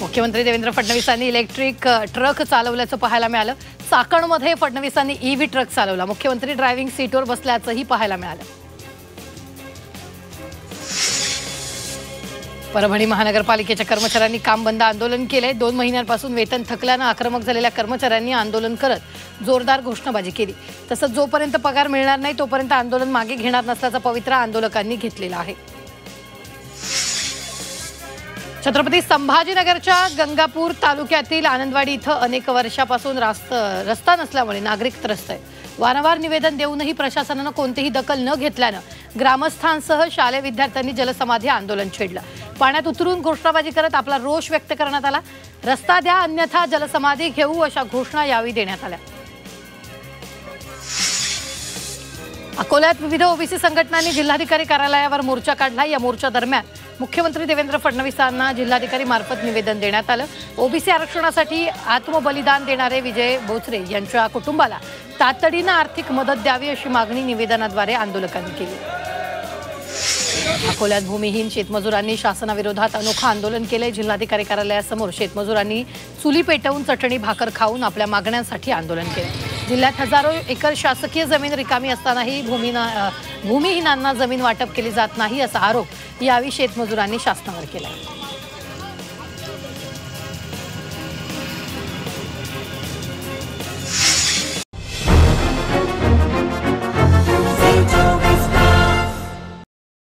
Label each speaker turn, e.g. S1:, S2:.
S1: मुख्यमंत्री देवेंद्र फडणवीसांनी electric truck चालवल्याचं पाहायला मिळालं। चाकणमध्ये फडणवीसांनी ईव्ही ट्रक चालवला। मुख्यमंत्री ड्रायव्हिंग सीटवर बसल्याचंही पाहायला मिळालं। परभणी महानगरपालिकेच्या कर्मचाऱ्यांनी काम बंद आंदोलन केले। 2 महिन्यांपासून वेतन थकल्यानं आक्रमक झालेल्या कर्मचाऱ्यांनी आंदोलन करत जोरदार घोषणाबाजी केली। तसंच जोपर्यंत पगार मिळणार नाही तोपर्यंत आंदोलन मागे घेणार नसल्याचा पवित्रा आंदोलकांनी घेतलेला आहे। छत्रपती संभाजीनगरच्या गंगापूर तालुक्यातील आनंदवाडी इथं अनेक वर्षापासून रस्ता नसल्यामुळे नागरिक त्रस्त आहेत। वारंवार निवेदन देऊनही प्रशासनानं कोणतीही दखल न घेतल्यानं ग्रामस्थांसह शालेय विद्यार्थ्यांनी जलसमाधी आंदोलन छेडलं। पाण्यात उतरून घोषणाबाजी करत आपला रोष व्यक्त करण्यात आला। रस्ता द्या अन्यथा जलसमाधी घेऊ अशा घोषणा यावेळी देण्यात आल्या। अकोल्यात विविध ओबीसी संघटनांनी जिल्हाधिकारी कार्यालयावर मोर्चा काढला। या मोर्चा दरम्यान मुख्यमंत्री देवेंद्र फडणवीसांना जिल्हाधिकारी मार्फत निवेदन देण्यात आलं। ओबीसी आरक्षणासाठी आत्मबलिदान देणारे विजय बोचरे यांच्या कुटुंबाला तातडीनं आर्थिक मदत द्यावी अशी मागणी निवेदनाद्वारे आंदोलकांनी केली। अकोल्यात भूमिहीन शेतमजुरांनी शासनाविरोधात अनोखं आंदोलन केले। जिल्हाधिकारी कार्यालयासमोर शेतमजुरांनी चुली पेटवून चटणी भाकर खाऊन आपल्या मागण्यांसाठी आंदोलन केले। जिल्ह्यात हजारो एकर शासकीय जमीन रिकामी असतानाही भूमिहीनांना जमीन वाटप केली जात नाही असा आरोप यावेळी शेतमजुरांनी शासनावर केला।